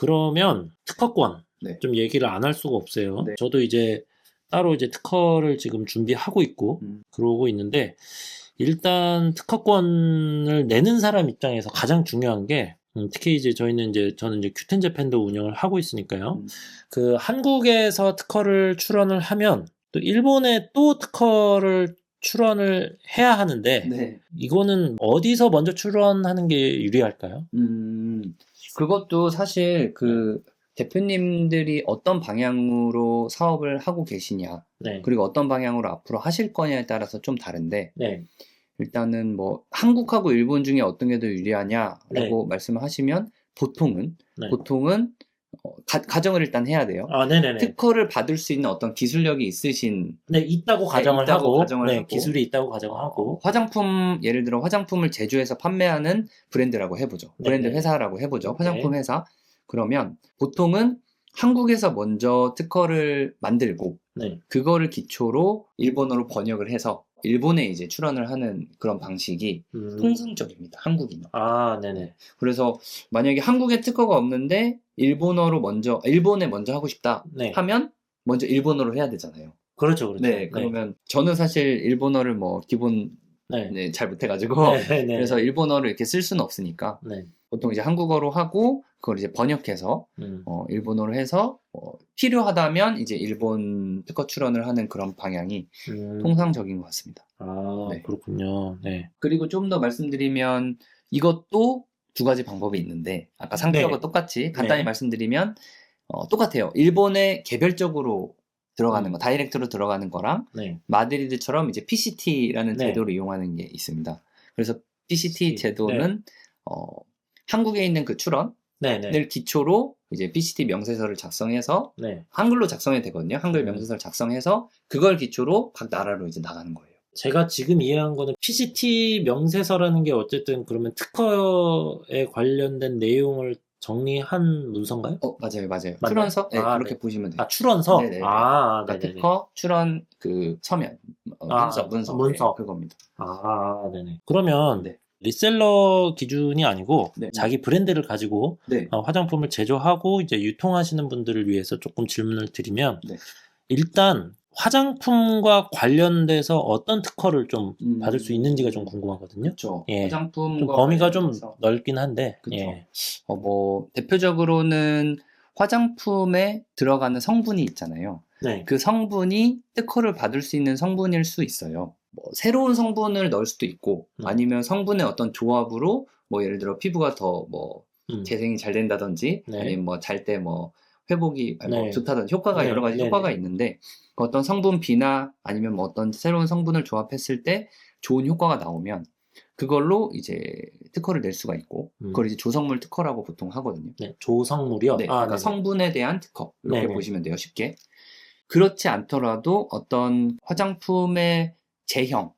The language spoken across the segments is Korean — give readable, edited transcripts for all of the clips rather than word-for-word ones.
그러면 특허권 네. 좀 얘기를 안 할 수가 없어요. 네. 저도 이제 따로 이제 특허를 지금 준비하고 있고 그러고 있는데 일단 특허권을 내는 사람 입장에서 가장 중요한 게 특히 이제 저는 이제 큐텐 재팬도 운영을 하고 있으니까요. 그 한국에서 특허를 출원을 하면 또 일본에 또 특허를 출원을 해야 하는데 네. 이거는 어디서 먼저 출원하는 게 유리할까요? 그것도 사실 대표님들이 어떤 방향으로 사업을 하고 계시냐, 네. 그리고 어떤 방향으로 앞으로 하실 거냐에 따라서 좀 다른데, 네. 일단은 뭐 한국하고 일본 중에 어떤 게 더 유리하냐라고 네. 말씀을 하시면 보통은 가정을 일단 해야 돼요. 네네네. 특허를 받을 수 있는 어떤 기술력이 있으신, 네, 있다고 가정을 있다고 하고, 가정을 네, 하고, 기술이 있다고 가정하고, 예를 들어 화장품을 제조해서 판매하는 브랜드라고 해보죠. 브랜드 네네. 회사라고 해보죠. 네. 화장품 회사. 그러면 보통은 한국에서 먼저 특허를 만들고, 네. 그거를 기초로 일본어로 번역을 해서 일본에 이제 출원을 하는 그런 방식이 통상적입니다. 한국인은. 네네. 그래서 만약에 한국에 특허가 없는데 일본에 먼저 하고 싶다 네. 하면 먼저 일본어로 해야 되잖아요. 그렇죠. 네, 그러면 저는 사실 일본어를 뭐 기본 네. 잘 못해가지고 네. 그래서 일본어를 이렇게 쓸 수는 없으니까 네. 보통 이제 한국어로 하고 그걸 이제 번역해서 일본어로 해서 필요하다면 이제 일본 특허 출원을 하는 그런 방향이 통상적인 것 같습니다. 네. 그렇군요. 네. 그리고 좀 더 말씀드리면 이것도 두 가지 방법이 있는데 아까 상표하고 네. 똑같이 간단히 네. 말씀드리면 똑같아요. 일본에 개별적으로 들어가는 거, 다이렉트로 들어가는 거랑 네. 마드리드처럼 이제 PCT라는 네. 제도를 이용하는 게 있습니다. 그래서 PCT 제도는 한국에 있는 그 출원을 네네. 기초로 이제 PCT 명세서를 작성해서 네. 한글로 작성해야 되거든요. 한글 명세서를 작성해서 그걸 기초로 각 나라로 이제 나가는 거예요. 제가 지금 이해한 거는 PCT 명세서라는 게 어쨌든 그러면 특허에 관련된 내용을 정리한 문서인가요? 맞아요. 맞나요? 출원서? 네, 그렇게 네. 보시면 돼요. 출원서? 네네. 네네네. 특허, 출원, 서면, 문서. 문서. 네, 그겁니다. 네네. 그러면 네. 리셀러 기준이 아니고 네. 자기 브랜드를 가지고 네. 화장품을 제조하고 이제 유통하시는 분들을 위해서 조금 질문을 드리면 네. 일단 화장품과 관련돼서 어떤 특허를 좀 받을 수 있는지가 좀 궁금하거든요. 그렇죠. 예. 화장품과 좀 범위가 좀 관련해서. 넓긴 한데. 그쵸. 예. 대표적으로는 화장품에 들어가는 성분이 있잖아요. 네. 그 성분이 특허를 받을 수 있는 성분일 수 있어요. 새로운 성분을 넣을 수도 있고, 아니면 성분의 어떤 조합으로, 예를 들어 피부가 더 재생이 잘 된다든지, 네. 아니면 잘 때 회복이 네. 좋다든지, 여러 가지 효과가 있는데, 어떤 성분 B나 아니면 어떤 새로운 성분을 조합했을 때 좋은 효과가 나오면, 그걸로 이제 특허를 낼 수가 있고, 그걸 이제 조성물 특허라고 보통 하거든요. 네. 조성물이요? 네. 그러니까 네네. 성분에 대한 특허. 이렇게 네네. 보시면 돼요. 쉽게. 그렇지 않더라도 어떤 화장품의 제형.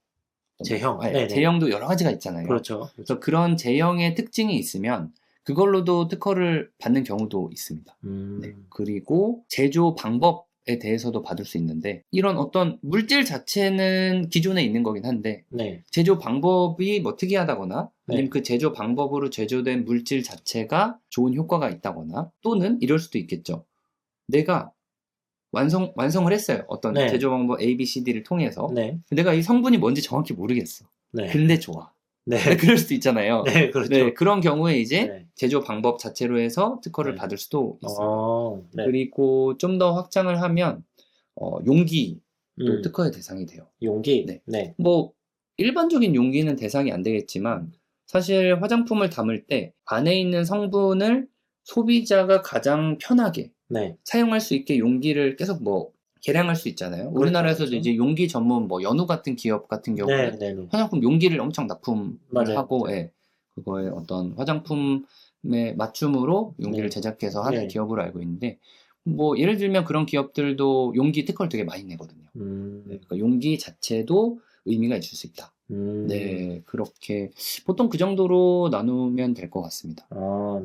네네. 제형도 여러 가지가 있잖아요. 그렇죠. 그래서 그런 제형의 특징이 있으면 그걸로도 특허를 받는 경우도 있습니다. 네. 그리고 제조 방법에 대해서도 받을 수 있는데 이런 어떤 물질 자체는 기존에 있는 거긴 한데 네. 제조 방법이 특이하다거나 아니면 그 제조 방법으로 제조된 물질 자체가 좋은 효과가 있다거나 또는 이럴 수도 있겠죠. 내가 완성을 했어요. 어떤 제조 방법 A, B, C, D를 통해서. 내가 이 성분이 뭔지 정확히 모르겠어. 근데 좋아. 그럴 수도 있잖아요. 네, 그렇죠. 그런 경우에 이제 제조 방법 자체로 해서 특허를 받을 수도 있습니다. 그리고 좀 더 확장을 하면 용기도 특허의 대상이 돼요. 용기? 네. 일반적인 용기는 대상이 안 되겠지만 사실 화장품을 담을 때 안에 있는 성분을 소비자가 가장 편하게 사용할 수 있게 용기를 계속 개량할 수 있잖아요. 그렇죠, 우리나라에서도 그렇죠. 이제 용기 전문 연우 같은 기업 같은 경우는 화장품 용기를 엄청 납품을 하고 그거에 어떤 화장품의 맞춤으로 용기를 제작해서 하는 기업으로 알고 있는데 예를 들면 그런 기업들도 용기 특허를 되게 많이 내거든요. 그러니까 용기 자체도 의미가 있을 수 있다. 네, 그렇게 보통 그 정도로 나누면 될 것 같습니다.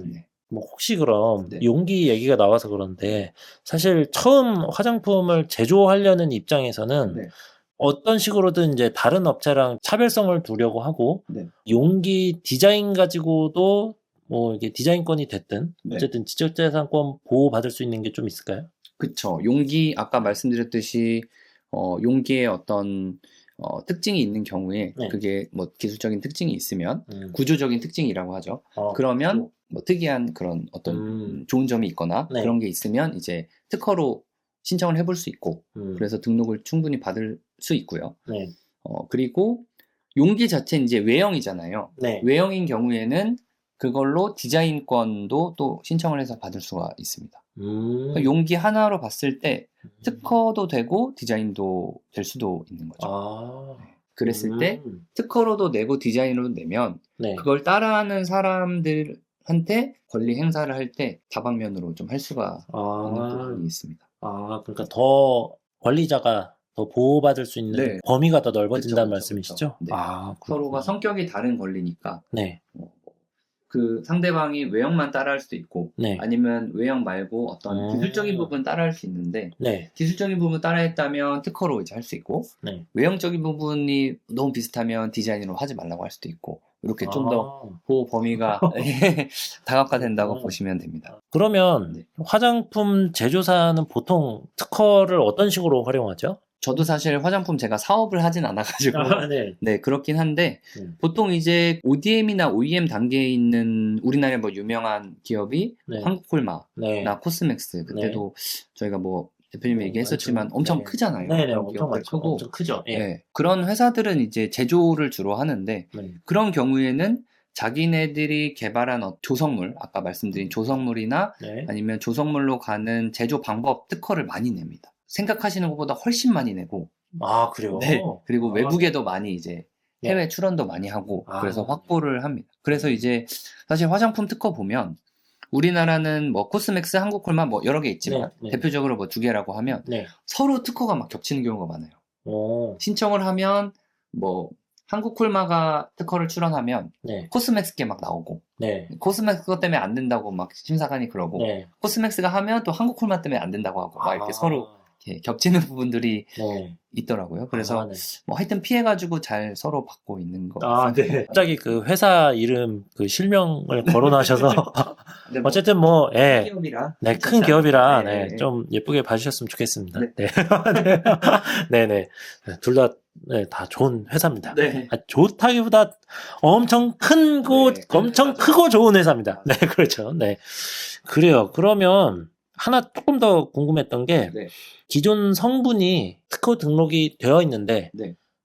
네. 혹시 그럼 용기 얘기가 나와서 그런데 사실 처음 화장품을 제조하려는 입장에서는 어떤 식으로든 이제 다른 업체랑 차별성을 두려고 하고 용기 디자인 가지고도 뭐 이게 디자인권이 됐든 네. 어쨌든 지적재산권 보호받을 수 있는 게 좀 있을까요? 그쵸. 용기 아까 말씀드렸듯이 용기에 어떤 특징이 있는 경우에 네. 그게 뭐 기술적인 특징이 있으면 구조적인 특징이라고 하죠. 그러면 뭐 특이한 그런 어떤 좋은 점이 있거나 네. 그런 게 있으면 이제 특허로 신청을 해볼 수 있고 그래서 등록을 충분히 받을 수 있고요. 네. 그리고 용기 자체는 이제 외형이잖아요. 네. 외형인 경우에는 그걸로 디자인권도 또 신청을 해서 받을 수가 있습니다. 그러니까 용기 하나로 봤을 때 특허도 되고 디자인도 될 수도 있는 거죠. 네. 그랬을 때 특허로도 내고 디자인으로도 내면 네. 그걸 따라하는 사람들한테 권리 행사를 할 때 다방면으로 좀 할 수가 있는 부분이 있습니다. 그러니까 더 권리자가 더 보호받을 수 있는 네. 범위가 더 넓어진다는 그쵸. 말씀이시죠? 네. 서로가 성격이 다른 권리니까 네. 그 상대방이 외형만 따라할 수도 있고 네. 아니면 외형 말고 어떤 기술적인 부분 따라할 수 있는데 네. 기술적인 부분 따라했다면 특허로 이제 할 수 있고 네. 외형적인 부분이 너무 비슷하면 디자인으로 하지 말라고 할 수도 있고 이렇게 좀 더 보호 범위가 다각화된다고 보시면 됩니다. 그러면 네. 화장품 제조사는 보통 특허를 어떤 식으로 활용하죠? 저도 사실 화장품 제가 사업을 하진 않아가지고 네 그렇긴 한데 보통 이제 ODM이나 OEM 단계에 있는 우리나라의 뭐 유명한 기업이 한국콜마나 코스맥스 그때도 저희가 뭐 대표님이 얘기했었지만 엄청 크잖아요. 네네, 엄청 크고 엄청 크죠. 네. 그런 회사들은 이제 제조를 주로 하는데 그런 경우에는 자기네들이 개발한 조성물, 아까 말씀드린 조성물이나 아니면 조성물로 가는 제조 방법 특허를 많이 냅니다. 생각하시는 것보다 훨씬 많이 내고. 그래요? 네. 그리고 외국에도 많이 이제 해외 출원도 많이 하고 그래서 확보를 합니다. 그래서 이제 사실 화장품 특허 보면 우리나라는 뭐 코스맥스, 한국콜마 뭐 여러 개 있지만 대표적으로 뭐 2개라고 하면 서로 특허가 막 겹치는 경우가 많아요. 신청을 하면 뭐 한국콜마가 특허를 출원하면 코스맥스게 막 나오고 코스맥스 것 때문에 안 된다고 막 심사관이 그러고 코스맥스가 하면 또 한국콜마 때문에 안 된다고 하고 막 이렇게 서로 이렇게 겹치는 부분들이 있더라고요. 그래서 뭐 하여튼 피해가지고 잘 서로 받고 있는 거 같습니다. 갑자기 그 회사 이름 그 실명을 거론하셔서 뭐 어쨌든 뭐 큰 기업이라 큰 기업이라 좀 예쁘게 봐주셨으면 좋겠습니다. 네네. 둘 다 다 좋은 회사입니다. 좋다기보다 엄청 큰 곳, 엄청 크고 좋은 회사입니다. 네, 그렇죠. 네. 그래요. 그러면 하나 조금 더 궁금했던 게 기존 성분이 특허 등록이 되어 있는데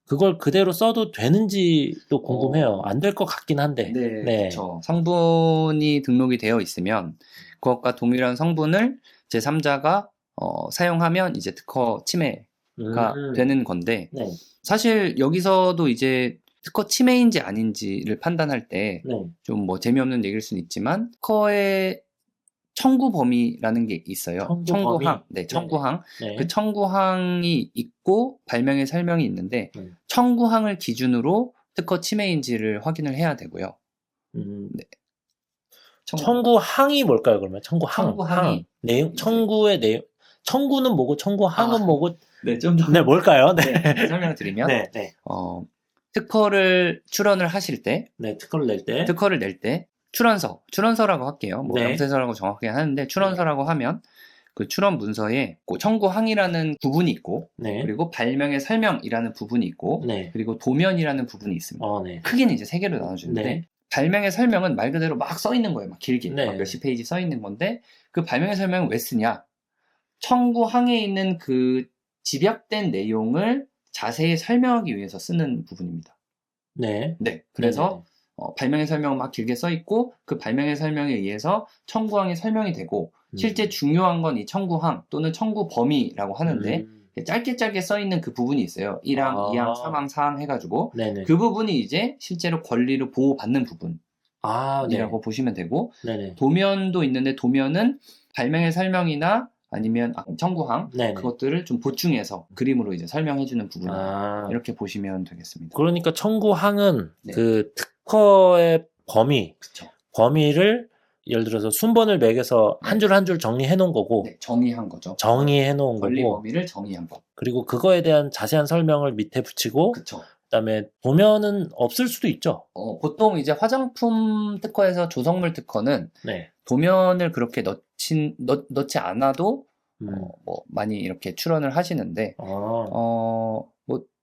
그걸 그대로 써도 되는지도 궁금해요. 안 될 것 같긴 한데. 그렇죠. 성분이 등록이 되어 있으면 그것과 동일한 성분을 제3자가 사용하면 이제 특허 침해가 되는 건데 사실 여기서도 이제 특허 침해인지 아닌지를 판단할 때 좀 뭐 재미없는 얘기일 수는 있지만 특허의 청구 범위라는 게 있어요. 청구항. 청구항. 그 청구항이 있고 발명의 설명이 있는데 청구항을 기준으로 특허 침해인지를 확인을 해야 되고요. 청구항이 뭘까요, 그러면? 청구항이 내용, 청구의 내용. 청구는 뭐고 청구항은 뭐고? 좀 더. 뭘까요? 설명을 드리면 특허를 출원을 하실 때 특허를 낼 때 출원서라고 할게요. 뭐 영세서라고 정확하게 하는데 출원서라고 하면 그 출원 문서에 청구항이라는 부분이 있고 그리고 발명의 설명이라는 부분이 있고 그리고 도면이라는 부분이 있습니다. 크게는 이제 3개로 나눠주는데 발명의 설명은 말 그대로 막 써 있는 거예요. 막 길게 막 몇십 페이지 써 있는 건데 그 발명의 설명은 왜 쓰냐? 청구항에 있는 그 집약된 내용을 자세히 설명하기 위해서 쓰는 부분입니다. 그래서 발명의 설명은 막 길게 써 있고 그 발명의 설명에 의해서 청구항이 설명이 되고 실제 중요한 건 이 청구항 또는 청구 범위라고 하는데 짧게 써 있는 그 부분이 있어요. 1항, 2항, 3항, 4항 해가지고 그 부분이 이제 실제로 권리를 보호받는 부분이라고 보시면 되고 도면도 있는데 도면은 발명의 설명이나 아니면 청구항 그것들을 좀 보충해서 그림으로 이제 설명해주는 부분 이렇게 보시면 되겠습니다. 그러니까 청구항은 그 특허의 범위를 예를 들어서 순번을 매겨서 한 줄 한 줄 정리해 놓은 거고 정의한 거죠. 정의해 놓은 권리 거고 범위를 정의한 거. 그리고 그거에 대한 자세한 설명을 밑에 붙이고 그다음에 도면은 없을 수도 있죠. 보통 이제 화장품 특허에서 조성물 특허는 네. 도면을 그렇게 넣지 않아도 뭐 많이 이렇게 출원을 하시는데 뭐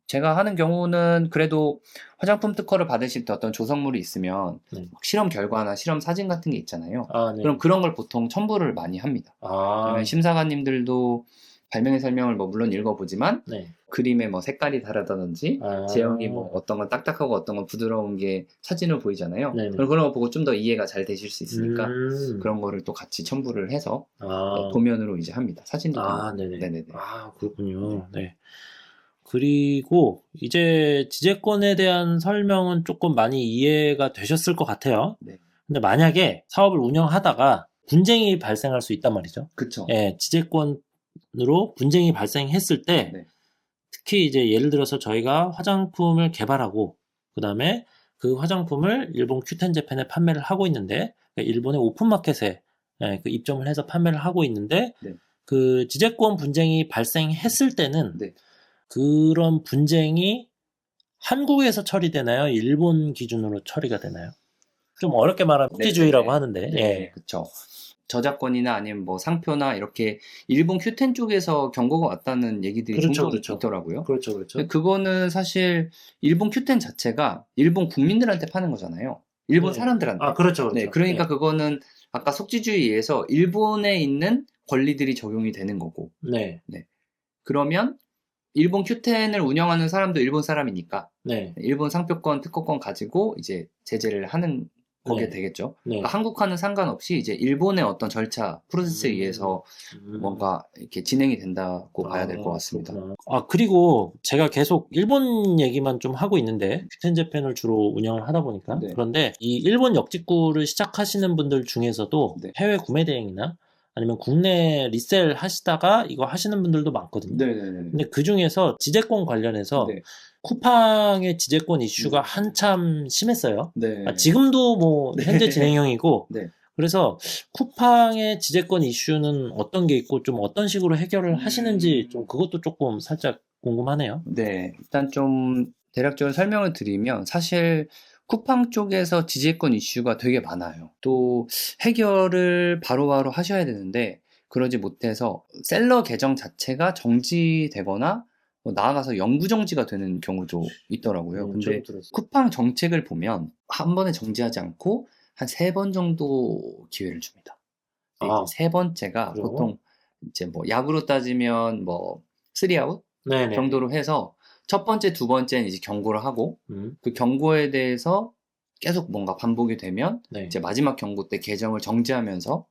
제가 하는 경우는 그래도 화장품 특허를 받으실 때 어떤 조성물이 있으면 실험 결과나 실험 사진 같은 게 있잖아요. 네. 그럼 그런 걸 보통 첨부를 많이 합니다. 그러면 심사관님들도 발명의 설명을 뭐 물론 읽어보지만 그림의 뭐 색깔이 다르다든지 제형이 뭐 어떤 건 딱딱하고 어떤 건 부드러운 게 사진으로 보이잖아요. 그럼 그런 거 보고 좀 더 이해가 잘 되실 수 있으니까 그런 거를 또 같이 첨부를 해서 도면으로 이제 합니다. 사진도 네네. 그렇군요. 네. 그리고 이제 지재권에 대한 설명은 조금 많이 이해가 되셨을 것 같아요. 근데 만약에 사업을 운영하다가 분쟁이 발생할 수 있단 말이죠. 그쵸. 예, 지재권으로 분쟁이 발생했을 때 특히 이제 예를 들어서 저희가 화장품을 개발하고 그다음에 그 화장품을 일본 큐텐 재팬에 판매를 하고 있는데 일본의 오픈마켓에 그 입점을 해서 판매를 하고 있는데 그 지재권 분쟁이 발생했을 때는 그런 분쟁이 한국에서 처리되나요? 일본 기준으로 처리가 되나요? 좀 어렵게 말하면 국제주의라고 하는데. 그렇죠. 저작권이나 아니면 뭐 상표나 이렇게 일본 큐텐 쪽에서 경고가 왔다는 얘기들이 종종 있더라고요. 그렇죠. 그거는 사실 일본 큐텐 자체가 일본 국민들한테 파는 거잖아요. 일본 사람들한테. 그렇죠. 그러니까 그거는 아까 속지주의에 의해서 일본에 있는 권리들이 적용이 되는 거고. 그러면 일본 큐텐을 운영하는 사람도 일본 사람이니까 일본 상표권, 특허권 가지고 이제 제재를 하는 거게 되겠죠. 그러니까 한국과는 상관없이 이제 일본의 어떤 절차, 프로세스에 의해서 뭔가 이렇게 진행이 된다고 봐야 될 것 같습니다. 그리고 제가 계속 일본 얘기만 좀 하고 있는데 큐텐 재팬을 주로 운영을 하다 보니까 그런데 이 일본 역직구를 시작하시는 분들 중에서도 해외 구매 대행이나 아니면 국내 리셀 하시다가 이거 하시는 분들도 많거든요. 근데 그 중에서 지재권 관련해서 쿠팡의 지재권 이슈가 한참 심했어요. 지금도 뭐 현재 진행형이고 그래서 쿠팡의 지재권 이슈는 어떤 게 있고 좀 어떤 식으로 해결을 하시는지 좀 그것도 조금 살짝 궁금하네요. 일단 좀 대략적으로 설명을 드리면 사실 쿠팡 쪽에서 지재권 이슈가 되게 많아요. 또 해결을 바로바로 하셔야 되는데 그러지 못해서 셀러 계정 자체가 정지되거나 나아가서 영구 정지가 되는 경우도 있더라고요. 근데 쿠팡 정책을 보면 한 번에 정지하지 않고 한 3번 정도 기회를 줍니다. 세 번째가 보통 이제 뭐 야구로 따지면 뭐 3아웃 정도로 해서 첫 번째, 두 번째는 이제 경고를 하고 그 경고에 대해서 계속 뭔가 반복이 되면 이제 마지막 경고 때 계정을 정지하면서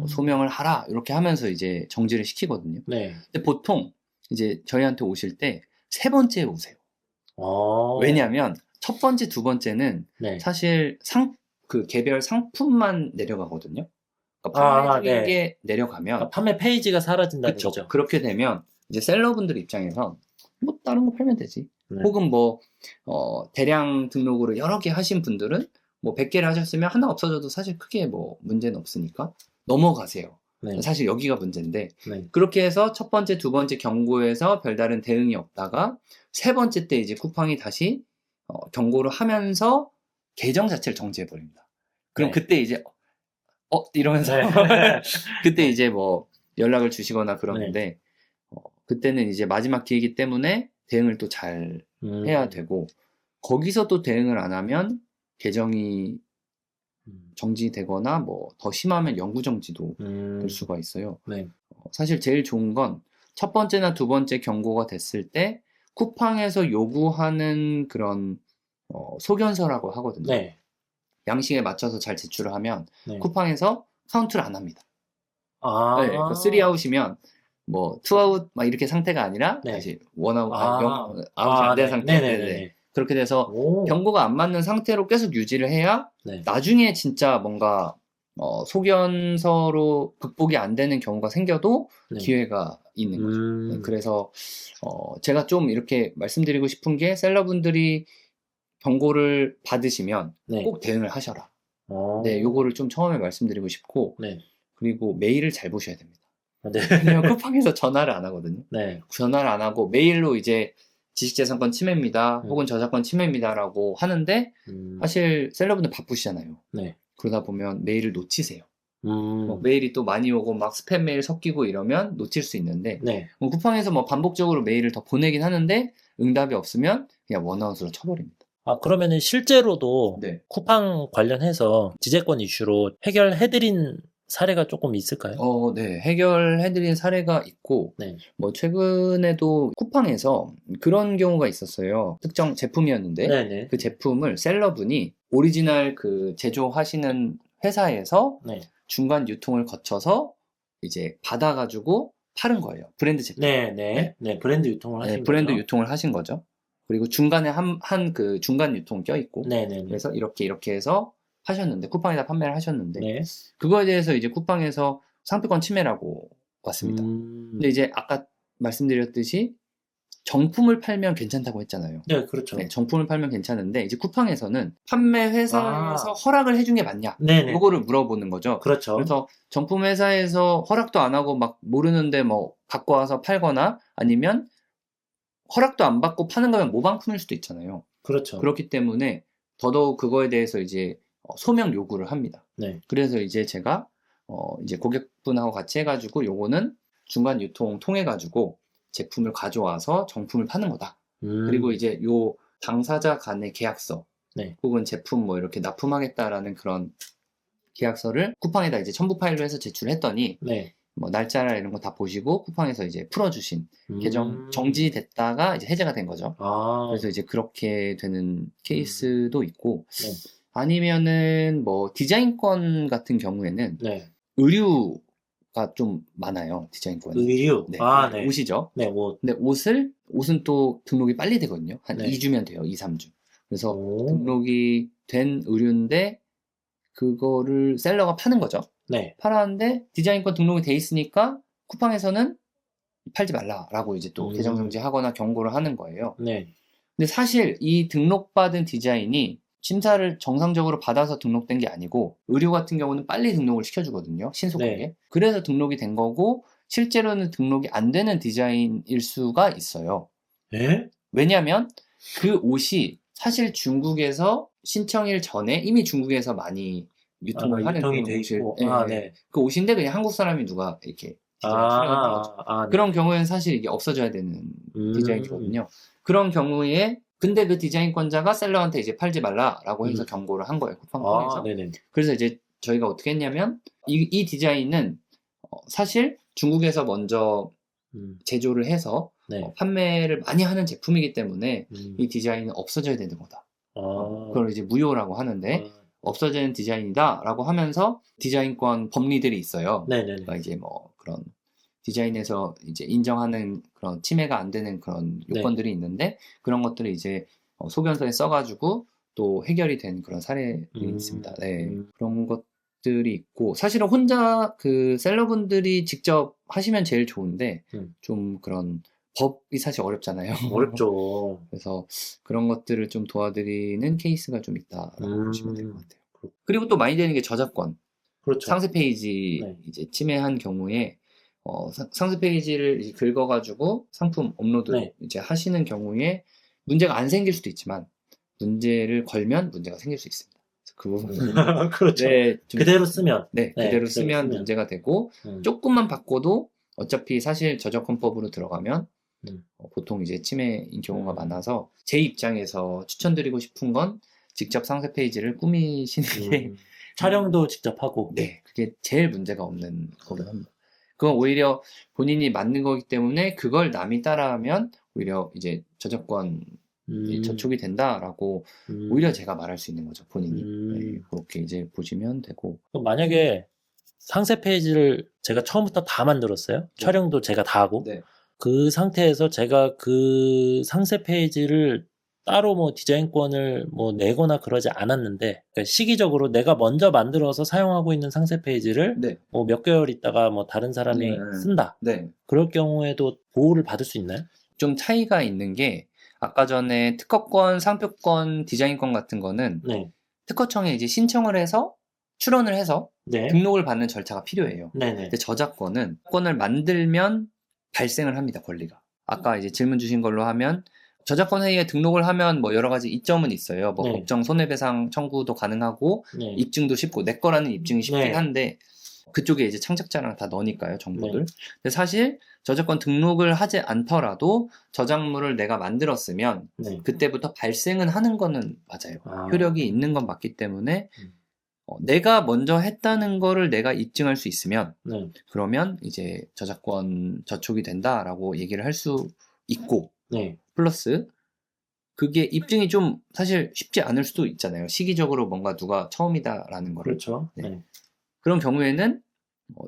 소명을 하라 이렇게 하면서 이제 정지를 시키거든요. 근데 보통 이제 저희한테 오실 때 3번째에 오세요. 왜냐하면 첫 번째, 두 번째는 사실 그 개별 상품만 내려가거든요. 그러니까 판매 중인 게 내려가면 그러니까 판매 페이지가 사라진다는 거죠. 그렇게 되면 이제 셀러분들 입장에선 뭐 다른 거 팔면 되지. 혹은 뭐 대량 등록으로 여러 개 하신 분들은 뭐 100개를 하셨으면 하나 없어져도 사실 크게 뭐 문제는 없으니까 넘어가세요. 사실 여기가 문제인데 그렇게 해서 첫 번째, 두 번째 경고에서 별다른 대응이 없다가 세 번째 때 이제 쿠팡이 다시 경고를 하면서 계정 자체를 정지해버립니다. 그럼 그때 이제 이러면서 그때 이제 뭐 연락을 주시거나 그러는데 그때는 이제 마지막 기회이기 때문에 대응을 또 잘 해야 되고 거기서 또 대응을 안 하면 계정이 정지되거나 뭐 더 심하면 영구 정지도 될 수가 있어요. 사실 제일 좋은 건 첫 번째나 두 번째 경고가 됐을 때 쿠팡에서 요구하는 그런 소견서라고 하거든요. 양식에 맞춰서 잘 제출을 하면 쿠팡에서 카운트를 안 합니다. 그 3아웃이면 뭐 2아웃 막 이렇게 상태가 아니라 다시 1아웃, 아웃이 안 된 상태. 그렇게 돼서 경고가 안 맞는 상태로 계속 유지를 해야 나중에 진짜 뭔가 소견서로 극복이 안 되는 경우가 생겨도 기회가 있는 거죠. 그래서 제가 좀 이렇게 말씀드리고 싶은 게 셀러분들이 경고를 받으시면 꼭 대응을 하셔라. 요거를 좀 처음에 말씀드리고 싶고 그리고 메일을 잘 보셔야 됩니다. 왜냐면 쿠팡에서 전화를 안 하거든요. 전화를 안 하고 메일로 이제 지식재산권 침해입니다. 혹은 저작권 침해입니다라고 하는데 사실 셀러분들 바쁘시잖아요. 네. 그러다 보면 메일을 놓치세요. 뭐 메일이 또 많이 오고 막 스팸 메일 섞이고 이러면 놓칠 수 있는데 네. 뭐 쿠팡에서 뭐 반복적으로 메일을 더 보내긴 하는데 응답이 없으면 그냥 원아웃으로 쳐버립니다. 아, 그러면은 실제로도 네. 쿠팡 관련해서 지재권 이슈로 해결해드린 사례가 조금 있을까요? 네. 해결해드린 사례가 있고, 네. 뭐, 최근에도 쿠팡에서 그런 경우가 있었어요. 특정 제품이었는데, 네네. 그 제품을 셀러분이 오리지널 그 제조하시는 회사에서 네. 중간 유통을 거쳐서 이제 받아가지고 파는 거예요. 브랜드 제품. 네. 브랜드 유통을 하신 거죠. 브랜드 유통을 하신 거죠. 그리고 중간에 그 중간 유통 껴있고, 네네. 그래서 이렇게 해서 하셨는데, 쿠팡에다 판매를 하셨는데, 네. 그거에 대해서 이제 쿠팡에서 상표권 침해라고 왔습니다. 근데 이제 아까 말씀드렸듯이 정품을 팔면 괜찮다고 했잖아요. 네, 그렇죠. 네, 정품을 팔면 괜찮은데 이제 쿠팡에서는 판매 회사에서 허락을 해준 게 맞냐? 네네. 이거를 물어보는 거죠. 그렇죠. 그래서 정품 회사에서 허락도 안 하고 막 모르는데 뭐 갖고 와서 팔거나 아니면 허락도 안 받고 파는 거면 모방품일 수도 있잖아요. 그렇죠. 그렇기 때문에 더더욱 그거에 대해서 이제 소명 요구를 합니다. 네. 그래서 이제 제가 이제 고객분하고 같이 해가지고 요거는 중간 유통 통해가지고 제품을 가져와서 정품을 파는 거다. 그리고 이제 요 당사자 간의 계약서, 네. 혹은 제품 뭐 이렇게 납품하겠다라는 그런 계약서를 쿠팡에다 이제 첨부 파일로 해서 제출했더니 네. 뭐 날짜나 이런 거 다 보시고 쿠팡에서 이제 풀어주신 계정 정지됐다가 이제 해제가 된 거죠. 그래서 이제 그렇게 되는 케이스도 있고, 네. 아니면은 뭐 디자인권 같은 경우에는 네. 의류가 좀 많아요. 디자인권. 의류? 네. 네. 옷이죠. 네, 옷. 근데 옷은 또 등록이 빨리 되거든요. 한 네. 2주면 돼요. 2, 3주. 그래서 등록이 된 의류인데 그거를 셀러가 파는 거죠. 네. 팔았는데 디자인권 등록이 돼 있으니까 쿠팡에서는 팔지 말라라고 이제 또 계정 정지하거나 경고를 하는 거예요. 네. 근데 사실 이 등록받은 디자인이 심사를 정상적으로 받아서 등록된 게 아니고 의류 같은 경우는 빨리 등록을 시켜주거든요. 신속하게. 네. 그래서 등록이 된 거고 실제로는 등록이 안 되는 디자인일 수가 있어요. 네? 왜냐하면 그 옷이 사실 중국에서 신청일 전에 이미 중국에서 많이 유통을 하는 유통이 그런 돼 옷을, 있고. 네. 그 옷인데 그냥 한국 사람이 누가 이렇게 디자인을 한 거죠. 네. 그런 경우에는 사실 이게 없어져야 되는 디자인이거든요. 그런 경우에 근데 그 디자인권자가 셀러한테 이제 팔지 말라라고 해서 경고를 한 거예요. 쿠팡 통해서. 네네. 그래서 이제 저희가 어떻게 했냐면 이 디자인은 사실 중국에서 먼저 제조를 해서 네. 판매를 많이 하는 제품이기 때문에 이 디자인은 없어져야 되는 거다. 그걸 이제 무효라고 하는데 없어지는 디자인이다라고 하면서 디자인권 법리들이 있어요. 네네. 그러니까 이제 뭐 그런 디자인에서 이제 인정하는 그런 침해가 안 되는 그런 요건들이 있는데 그런 것들을 이제 소견서에 써가지고 또 해결이 된 그런 사례들이 있습니다. 네. 그런 것들이 있고 사실은 혼자 그 셀러분들이 직접 하시면 제일 좋은데 좀 그런 법이 사실 어렵잖아요. 어렵죠. 그래서 그런 것들을 좀 도와드리는 케이스가 좀 있다라고 보시면 될 것 같아요. 그리고 또 많이 되는 게 저작권. 그렇죠. 상세 페이지 이제 침해한 경우에 상세 페이지를 이제 긁어가지고 상품 업로드 이제 하시는 경우에 문제가 안 생길 수도 있지만 문제를 걸면 문제가 생길 수 있습니다. 그 부분은 그렇죠. 그대로 쓰면 그대로 쓰면 문제가 되고 조금만 바꿔도 어차피 사실 저작권법으로 들어가면 보통 이제 침해인 경우가 많아서 제 입장에서 추천드리고 싶은 건 직접 상세 페이지를 꾸미시는 게 촬영도 직접 하고 그게 제일 문제가 없는 거긴 합니다. 그건 오히려 본인이 만든 거기 때문에 그걸 남이 따라하면 오히려 이제 저작권 저촉이 된다라고 오히려 제가 말할 수 있는 거죠. 본인이 그렇게 이제 보시면 되고. 만약에 상세 페이지를 제가 처음부터 다 만들었어요. 촬영도 제가 다 하고 그 상태에서 제가 그 상세 페이지를 따로 뭐 디자인권을 뭐 내거나 그러지 않았는데 그러니까 시기적으로 내가 먼저 만들어서 사용하고 있는 상세 페이지를 뭐 몇 개월 있다가 뭐 다른 사람이 쓴다. 그럴 경우에도 보호를 받을 수 있나요? 좀 차이가 있는 게 아까 전에 특허권, 상표권, 디자인권 같은 거는 특허청에 이제 신청을 해서 출원을 해서 등록을 받는 절차가 필요해요. 근데 저작권을 만들면 발생을 합니다. 권리가. 아까 이제 질문 주신 걸로 하면 저작권 회의에 등록을 하면 뭐 여러 가지 이점은 있어요. 뭐 네. 법정 손해배상 청구도 가능하고 네. 입증도 쉽고 내 거라는 입증이 쉽긴 네. 한데 그쪽에 이제 창작자랑 다 넣으니까요, 정보들. 네. 근데 사실 저작권 등록을 하지 않더라도 저작물을 내가 만들었으면 네. 그때부터 발생은 하는 거는 맞아요. 아. 효력이 있는 건 맞기 때문에 내가 먼저 했다는 거를 내가 입증할 수 있으면 네. 그러면 이제 저작권 저촉이 된다라고 얘기를 할 수 있고 네. 플러스 그게 입증이 좀 사실 쉽지 않을 수도 있잖아요. 시기적으로 뭔가 누가 처음이다라는 거를. 그렇죠. 네. 네. 그런 경우에는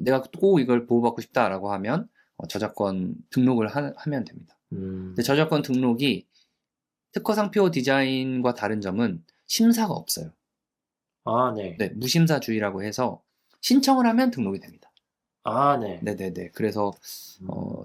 내가 꼭 이걸 보호받고 싶다라고 하면 저작권 등록을 하면 됩니다. 근데 저작권 등록이 특허상표 디자인과 다른 점은 심사가 없어요. 아, 네. 네, 무심사주의라고 해서 신청을 하면 등록이 됩니다. 아, 네. 네네네. 그래서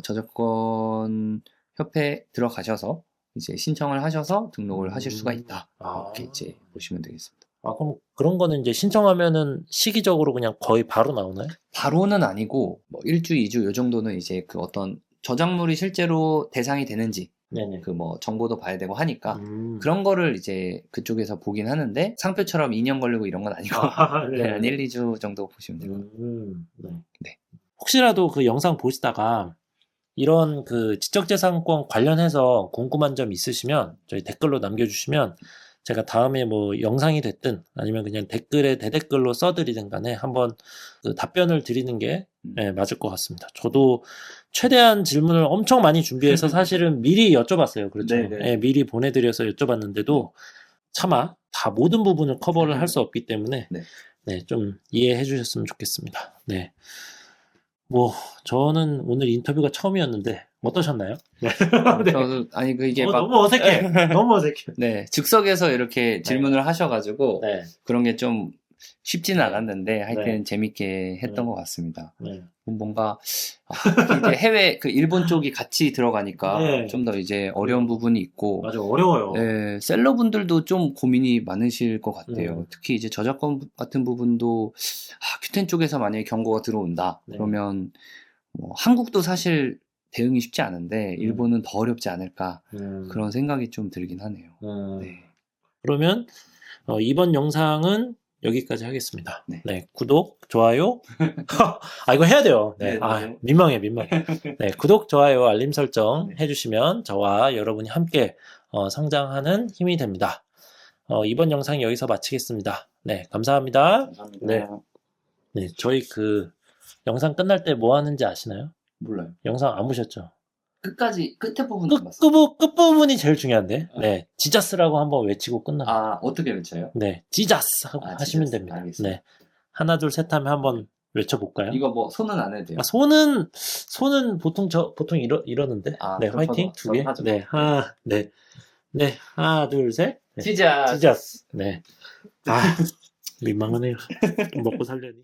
저작권 협회에 들어가셔서 이제 신청을 하셔서 등록을 하실 수가 있다. 이렇게 이제 보시면 되겠습니다. 아, 그럼 그런 거는 이제 신청하면은 시기적으로 그냥 거의 바로 나오나요? 바로는 아니고 뭐 1주, 2주 요 정도는 이제 그 어떤 저작물이 실제로 대상이 되는지 네네. 그 뭐 정보도 봐야 되고 하니까 그런 거를 이제 그쪽에서 보긴 하는데 상표처럼 2년 걸리고 이런 건 아니고 네. 한 1, 2주 정도 보시면 돼요. 네. 네. 혹시라도 그 영상 보시다가 이런 그 지적재산권 관련해서 궁금한 점 있으시면 저희 댓글로 남겨주시면 제가 다음에 뭐 영상이 됐든 아니면 그냥 댓글에 대댓글로 써드리든 간에 한번 그 답변을 드리는 게 네, 맞을 것 같습니다. 저도 최대한 질문을 엄청 많이 준비해서 사실은 미리 여쭤봤어요. 그렇죠. 네, 미리 보내드려서 여쭤봤는데도 차마 다 모든 부분을 커버를 할 수 없기 때문에 네, 좀 이해해 주셨으면 좋겠습니다. 네. 뭐 저는 오늘 인터뷰가 처음이었는데 어떠셨나요? 네. 저도 아니 그 이게 막 너무 어색해. 너무 어색해. 네, 즉석에서 이렇게 질문을 하셔가지고 네. 그런 게 좀 쉽지는 않았는데 하여튼 네. 재밌게 했던 것 같습니다. 네. 뭔가 이제 해외 그 일본 쪽이 같이 들어가니까 네. 좀 더 이제 어려운 부분이 있고 맞아, 어려워요. 네, 셀러분들도 좀 고민이 많으실 것 같아요. 특히 이제 저작권 같은 부분도 큐텐 쪽에서 만약에 경고가 들어온다 그러면 뭐 한국도 사실 대응이 쉽지 않은데 일본은 더 어렵지 않을까 그런 생각이 좀 들긴 하네요. 네. 그러면 이번 영상은 여기까지 하겠습니다. 네, 구독, 좋아요. 이거 해야 돼요. 네. 민망해. 네, 구독, 좋아요, 알림 설정 해주시면 저와 여러분이 함께 성장하는 힘이 됩니다. 이번 영상 여기서 마치겠습니다. 네, 감사합니다. 네, 저희 그 영상 끝날 때 뭐 하는지 아시나요? 몰라요. 영상 안 보셨죠? 끝까지 끝에 부분 봤어요. 끝부분이 제일 중요한데. 네. 지자스라고 한번 외치고 끝납니다. 어떻게 외쳐요? 네. 지자스 하고 하시면 지자스. 됩니다. 알겠습니다. 네. 하나, 둘, 셋 하면 한번 외쳐볼까요? 이거 뭐 손은 안 해도 돼요? 손은 보통 이러는데. 네. 화이팅 두 개. 네. 네. 하나, 둘, 셋. 네. 지자스. 네. 민망하네요. 좀 먹고 살려니.